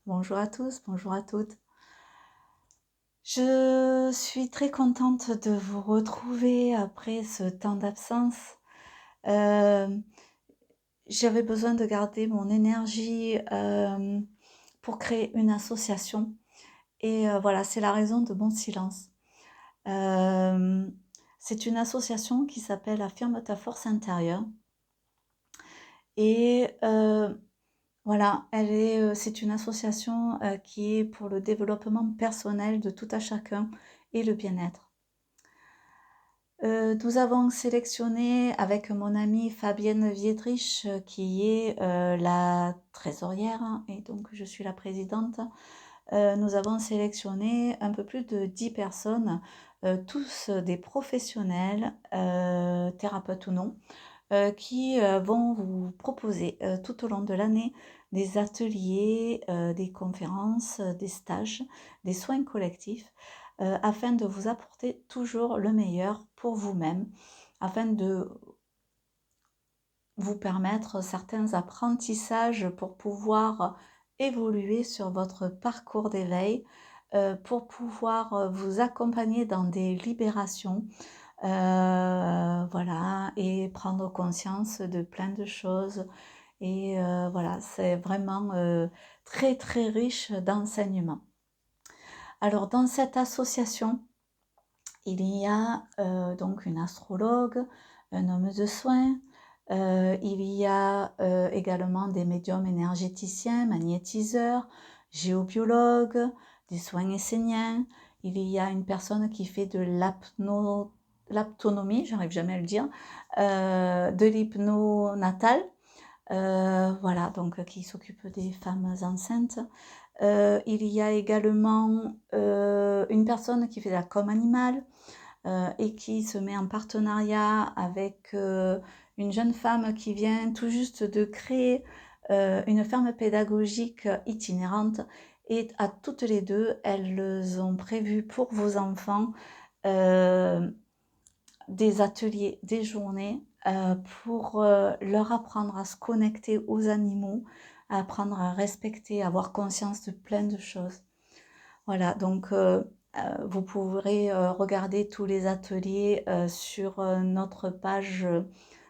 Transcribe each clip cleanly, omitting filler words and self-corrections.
Bonjour à tous, bonjour à toutes. Je suis très contente de vous retrouver après ce temps d'absence. Euh, J'avais besoin de garder mon énergie pour créer une association. Et voilà, c'est la raison de mon silence. Euh, c'est une association qui s'appelle Affirme ta force intérieure. Et voilà, c'est une association qui est pour le développement personnel de tout à chacun et le bien-être. Nous avons sélectionné avec mon amie Fabienne Viedrich, qui est la trésorière, hein, et donc je suis la présidente. Nous avons sélectionné un peu plus de 10 personnes, tous des professionnels, thérapeutes ou non, qui vont vous proposer tout au long de l'année des ateliers, des conférences, des stages, des soins collectifs, afin de vous apporter toujours le meilleur pour vous-même, afin de vous permettre certains apprentissages pour pouvoir évoluer sur votre parcours d'éveil, pour pouvoir vous accompagner dans des libérations, voilà, et prendre conscience de plein de choses. Et voilà, c'est vraiment très très riche d'enseignements. Alors dans cette association, il y a donc une astrologue, un homme de soins, il y a également des médiums énergéticiens, magnétiseurs, géobiologues, des soins esséniens. Il y a une personne qui fait de l'aptonomie, j'arrive jamais à le dire, de l'hypno-natal, voilà, donc qui s'occupe des femmes enceintes. Il y a également une personne qui fait de la com animale, et qui se met en partenariat avec une jeune femme qui vient tout juste de créer une ferme pédagogique itinérante. Et à toutes les deux, elles ont prévu pour vos enfants euh, des ateliers, des journées pour leur apprendre à se connecter aux animaux, à apprendre à respecter, à avoir conscience de plein de choses. Voilà, donc vous pourrez regarder tous les ateliers sur notre page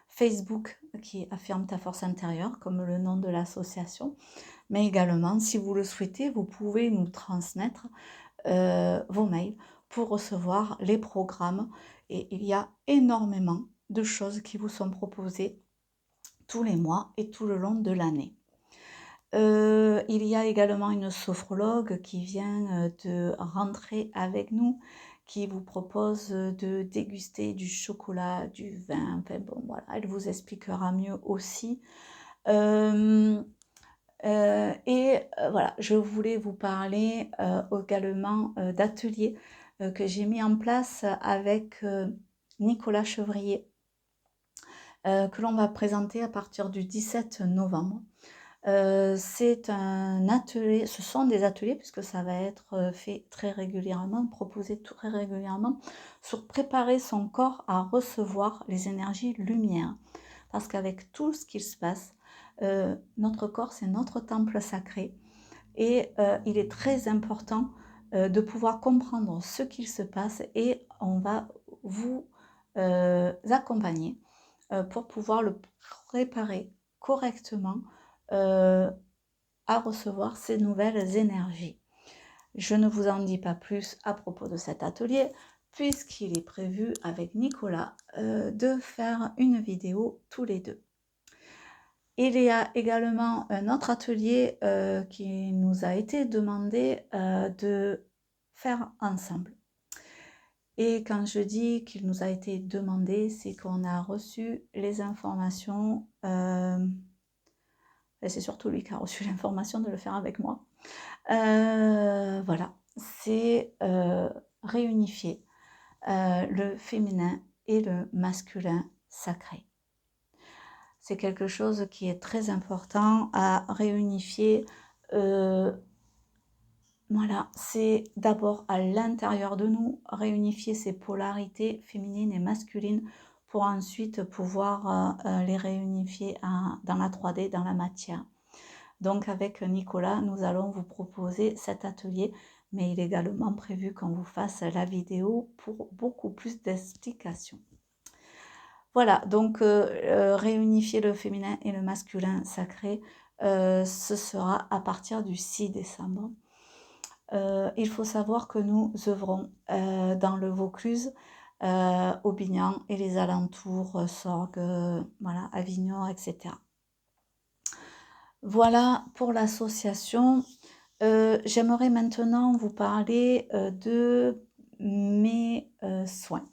Facebook qui affirme ta force intérieure, comme le nom de l'association. Mais également, si vous le souhaitez, vous pouvez nous transmettre vos mails pour recevoir les programmes. Et il y a énormément de choses qui vous sont proposées tous les mois et tout le long de l'année. Il y a également une sophrologue qui vient de rentrer avec nous, qui vous propose de déguster du chocolat, du vin, enfin bon voilà, elle vous expliquera mieux aussi. Voilà, je voulais vous parler également d'ateliers que j'ai mis en place avec Nicolas Chevrier, que l'on va présenter à partir du 17 novembre. C'est un atelier, ce sont des ateliers puisque ça va être fait très régulièrement, proposé très régulièrement, sur préparer son corps à recevoir les énergies lumière. Parce qu'avec tout ce qui se passe, notre corps c'est notre temple sacré et il est très important de pouvoir comprendre ce qu'il se passe et on va vous accompagner pour pouvoir le préparer correctement à recevoir ces nouvelles énergies. Je ne vous en dis pas plus à propos de cet atelier, puisqu'il est prévu avec Nicolas de faire une vidéo tous les deux. Il y a également un autre atelier qui nous a été demandé de faire ensemble. Et quand je dis qu'il nous a été demandé, c'est qu'on a reçu les informations, c'est surtout lui qui a reçu l'information de le faire avec moi. Voilà, c'est réunifier le féminin et le masculin sacré. C'est quelque chose qui est très important à réunifier. Voilà, c'est d'abord à l'intérieur de nous, réunifier ces polarités féminines et masculines pour ensuite pouvoir les réunifier dans la 3D, dans la matière. Donc avec Nicolas, nous allons vous proposer cet atelier, mais il est également prévu qu'on vous fasse la vidéo pour beaucoup plus d'explications. Voilà, donc réunifier le féminin et le masculin sacré, ce sera à partir du 6 décembre. Il faut savoir que nous œuvrons dans le Vaucluse, Aubignan et les alentours, Sorgues, voilà, Avignon, etc. Voilà pour l'association. J'aimerais maintenant vous parler de mes soins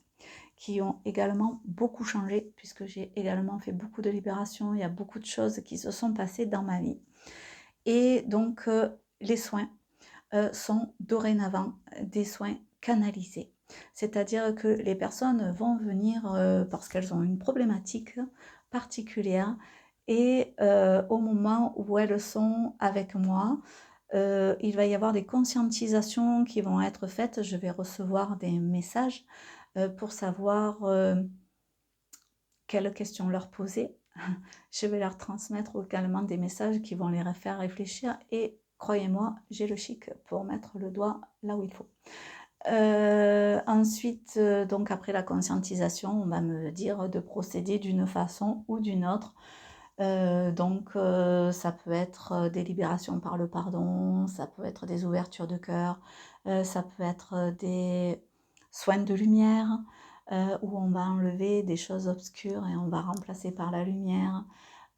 qui ont également beaucoup changé puisque j'ai également fait beaucoup de libération. Il y a beaucoup de choses qui se sont passées dans ma vie. Et donc, les soins sont dorénavant des soins canalisés. C'est-à-dire que les personnes vont venir parce qu'elles ont une problématique particulière et au moment où elles sont avec moi, il va y avoir des conscientisations qui vont être faites. Je vais recevoir des messages pour savoir quelles questions leur poser. Je vais leur transmettre également des messages qui vont les faire réfléchir et croyez-moi, j'ai le chic pour mettre le doigt là où il faut. Ensuite, donc après la conscientisation, on va me dire de procéder d'une façon ou d'une autre. Ça peut être des libérations par le pardon, ça peut être des ouvertures de cœur, ça peut être des soins de lumière, où on va enlever des choses obscures et on va remplacer par la lumière.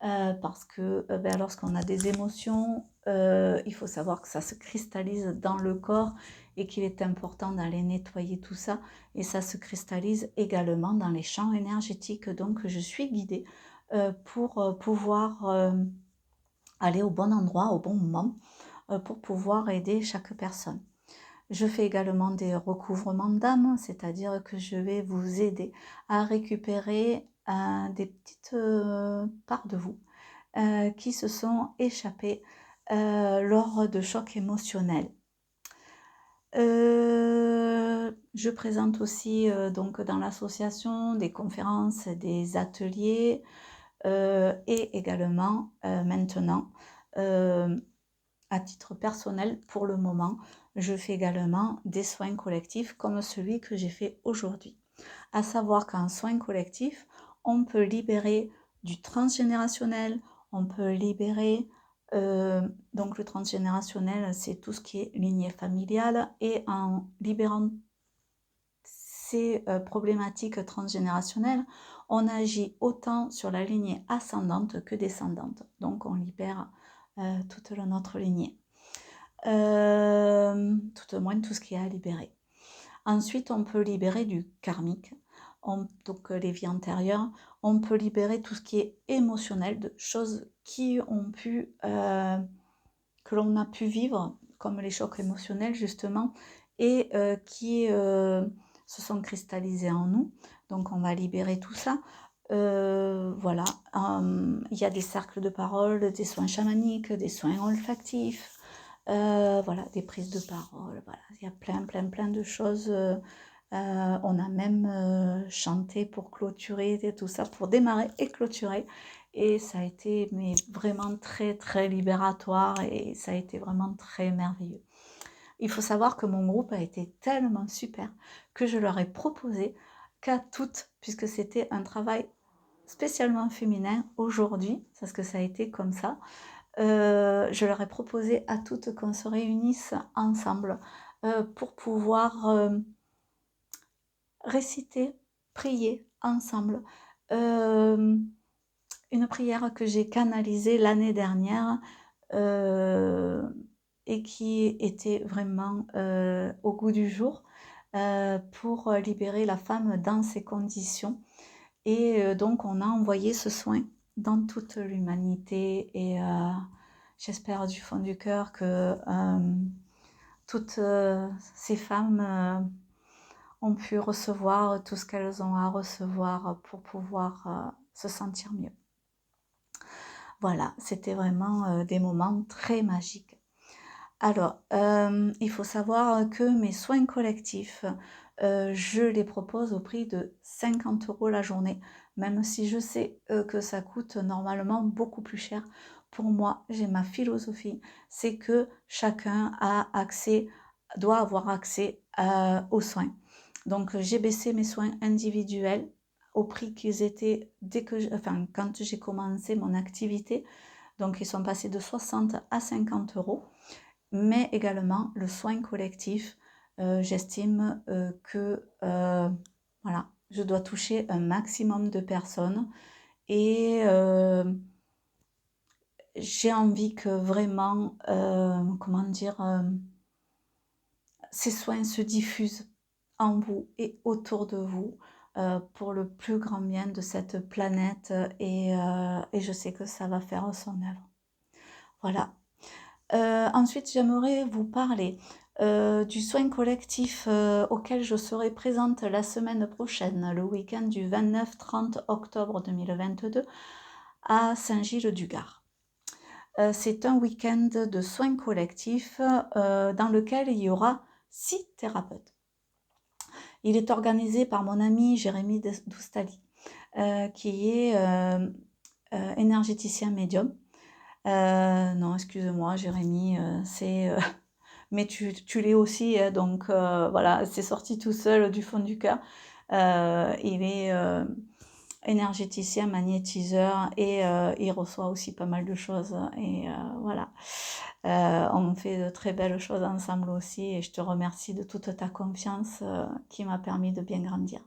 Parce que lorsqu'on a des émotions, il faut savoir que ça se cristallise dans le corps et qu'il est important d'aller nettoyer tout ça. Et ça se cristallise également dans les champs énergétiques. Donc je suis guidée pour pouvoir aller au bon endroit, au bon moment, pour pouvoir aider chaque personne. Je fais également des recouvrements d'âme, c'est-à-dire que je vais vous aider à récupérer des petites parts de vous qui se sont échappées lors de chocs émotionnels. Je présente aussi donc dans l'association des conférences, des ateliers et également maintenant à titre personnel pour le moment, je fais également des soins collectifs comme celui que j'ai fait aujourd'hui. À savoir qu'en soins collectifs, on peut libérer du transgénérationnel, on peut libérer, donc le transgénérationnel, c'est tout ce qui est lignée familiale, et en libérant ces problématiques transgénérationnelles, on agit autant sur la lignée ascendante que descendante. Donc on libère toute notre lignée. Tout au moins tout ce qui est à libérer. Ensuite, on peut libérer du karmique, donc les vies antérieures. On peut libérer tout ce qui est émotionnel, de choses qui ont pu, que l'on a pu vivre, comme les chocs émotionnels justement, et qui se sont cristallisés en nous. Donc on va libérer tout ça. Voilà, il y a des cercles de parole, des soins chamaniques, des soins olfactifs, voilà, des prises de parole, voilà, il y a plein de choses. On a même chanté pour clôturer et tout ça, pour démarrer et clôturer. Et ça a été mais vraiment très libératoire et ça a été vraiment très merveilleux. Il faut savoir que mon groupe a été tellement super que je leur ai proposé qu'à toutes, puisque c'était un travail spécialement féminin aujourd'hui, parce que ça a été comme ça, je leur ai proposé à toutes qu'on se réunisse ensemble pour pouvoir réciter, prier ensemble. Une prière que j'ai canalisée l'année dernière et qui était vraiment au goût du jour pour libérer la femme dans ses conditions. Et donc on a envoyé ce soin dans toute l'humanité et j'espère du fond du cœur que toutes ces femmes ont pu recevoir tout ce qu'elles ont à recevoir pour pouvoir se sentir mieux. Voilà, c'était vraiment des moments très magiques. Alors, il faut savoir que mes soins collectifs, je les propose au prix de 50 € la journée, même si je sais que ça coûte normalement beaucoup plus cher pour moi, j'ai ma philosophie, c'est que chacun doit avoir accès aux soins. Donc, j'ai baissé mes soins individuels au prix qu'ils étaient quand j'ai commencé mon activité. Donc, ils sont passés de 60 à 50 euros. Mais également, le soin collectif, j'estime que voilà, je dois toucher un maximum de personnes et j'ai envie que vraiment, comment dire, ces soins se diffusent en vous et autour de vous pour le plus grand bien de cette planète et je sais que ça va faire son œuvre. Voilà. Ensuite, j'aimerais vous parler du soin collectif auquel je serai présente la semaine prochaine, le week-end du 29-30 octobre 2022 à Saint-Gilles-du-Gard. C'est un week-end de soins collectifs dans lequel il y aura 6 thérapeutes. Il est organisé par mon ami Jérémy Doustali, qui est énergéticien médium. Non, excuse-moi, Jérémy, mais tu l'es aussi, hein, donc voilà, c'est sorti tout seul du fond du cœur. Il est énergéticien, magnétiseur et il reçoit aussi pas mal de choses. Et voilà, on fait de très belles choses ensemble aussi et je te remercie de toute ta confiance qui m'a permis de bien grandir.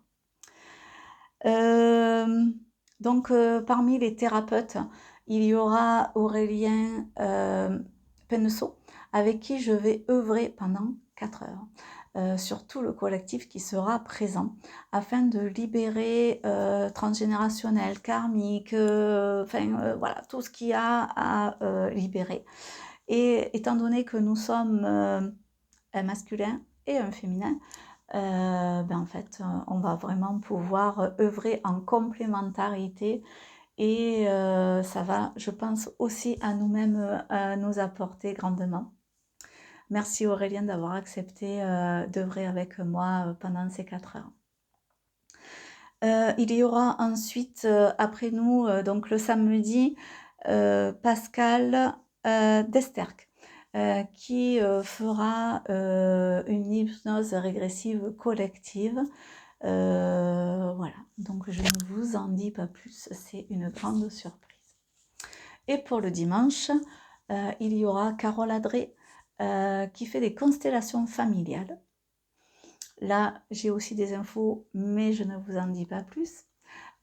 Donc, parmi les thérapeutes, il y aura Aurélien Pennesso, avec qui je vais œuvrer pendant 4 heures sur tout le collectif qui sera présent, afin de libérer transgénérationnel, karmique, voilà, tout ce qu'il y a à libérer. Et étant donné que nous sommes un masculin et un féminin, en fait, on va vraiment pouvoir œuvrer en complémentarité et ça va, je pense, aussi à nous-mêmes nous apporter grandement. Merci Aurélien d'avoir accepté d'œuvrer avec moi pendant ces 4 heures. Il y aura ensuite, après nous, donc le samedi, Pascal Desterck, qui fera une hypnose régressive collective. Voilà, donc je ne vous en dis pas plus, c'est une grande surprise. Et pour le dimanche, il y aura Carole Adré qui fait des constellations familiales. Là, j'ai aussi des infos, mais je ne vous en dis pas plus.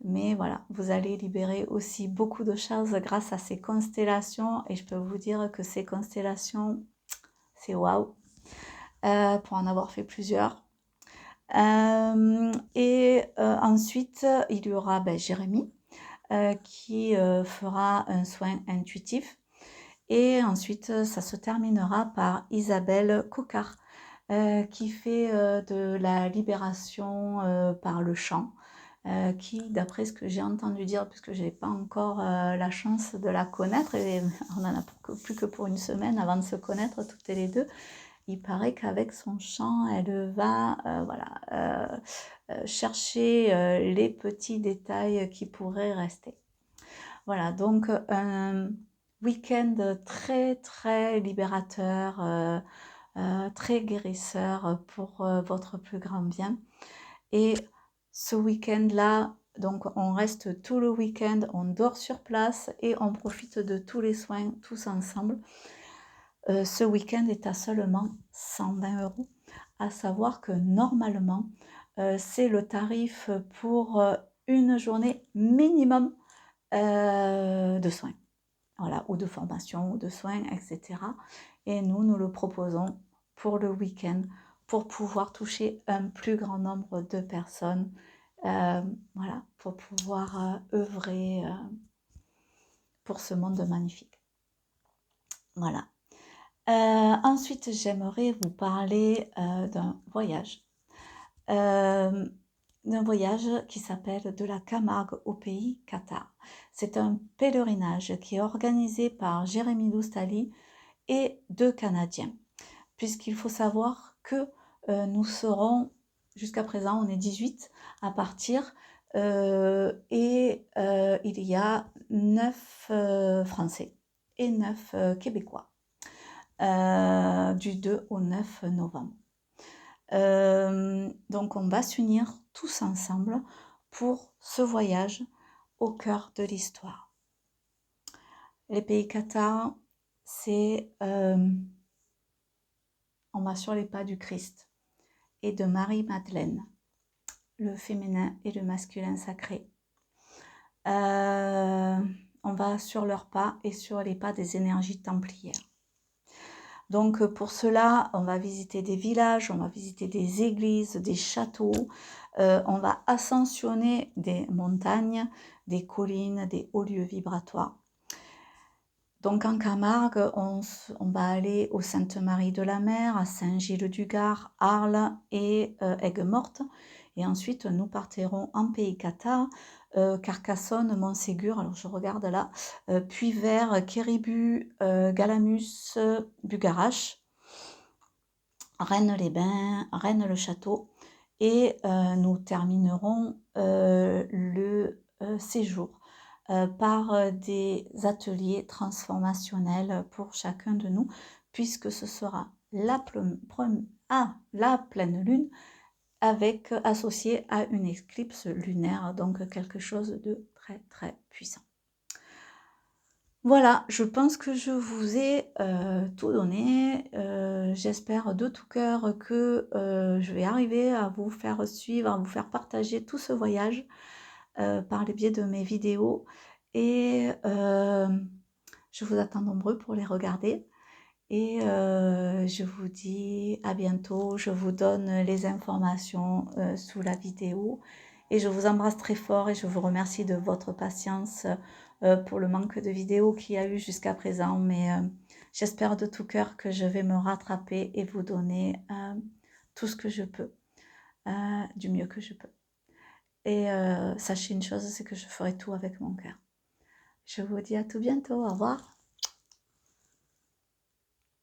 Mais voilà, vous allez libérer aussi beaucoup de choses grâce à ces constellations. Et je peux vous dire que ces constellations, c'est waouh, pour en avoir fait plusieurs. Ensuite, il y aura Jérémy qui fera un soin intuitif. Et ensuite, ça se terminera par Isabelle Cocard qui fait de la libération par le chant. Qui, d'après ce que j'ai entendu dire, puisque je n'ai pas encore la chance de la connaître, et on n'en a plus que pour une semaine avant de se connaître toutes les deux, il paraît qu'avec son chant, elle va chercher les petits détails qui pourraient rester. Voilà, donc un week-end très très libérateur, très guérisseur pour votre plus grand bien. Et ce week-end-là, donc on reste tout le week-end, on dort sur place et on profite de tous les soins tous ensemble. Ce week-end est à seulement 120 €, à savoir que normalement, c'est le tarif pour une journée minimum de soins, voilà, ou de formation, ou de soins, etc. Et nous le proposons pour le week-end, pour pouvoir toucher un plus grand nombre de personnes, voilà, pour pouvoir œuvrer pour ce monde magnifique. Voilà. Ensuite, j'aimerais vous parler d'un voyage. D'un voyage qui s'appelle De la Camargue au pays Qatar. C'est un pèlerinage qui est organisé par Jérémy Doustali et 2 Canadiens. Puisqu'il faut savoir que nous serons, jusqu'à présent, on est 18 à partir, et il y a 9 Français. et 9 québécois, du 2 au 9 novembre. Donc on va s'unir tous ensemble pour ce voyage au cœur de l'histoire. Les pays cathares, c'est on va sur les pas du Christ et de Marie-Madeleine, le féminin et le masculin sacré. On va sur leurs pas et sur les pas des énergies templières. Donc pour cela, on va visiter des villages, on va visiter des églises, des châteaux, on va ascensionner des montagnes, des collines, des hauts lieux vibratoires. Donc en Camargue, on va aller au Sainte-Marie de la Mer, à Saint-Gilles-du-Gard, Arles et Aigues-Mortes. Et ensuite, nous partirons en pays cathare, Carcassonne, Montségur, alors je regarde là, Puy-Vert, Quéribus, Galamus, Bugarache, Rennes-les-Bains, Rennes-le-Château. Et nous terminerons le séjour par des ateliers transformationnels pour chacun de nous, puisque ce sera la pleine lune associée à une éclipse lunaire, donc quelque chose de très très puissant. Voilà, je pense que je vous ai tout donné. J'espère de tout cœur que je vais arriver à vous faire suivre, à vous faire partager tout ce voyage par le biais de mes vidéos. Et je vous attends nombreux pour les regarder. Et je vous dis à bientôt. Je vous donne les informations sous la vidéo. Et je vous embrasse très fort et je vous remercie de votre patience pour le manque de vidéos qu'il y a eu jusqu'à présent. Mais j'espère de tout cœur que je vais me rattraper et vous donner tout ce que je peux, du mieux que je peux. Et sachez une chose, c'est que je ferai tout avec mon cœur. Je vous dis à tout bientôt. Au revoir.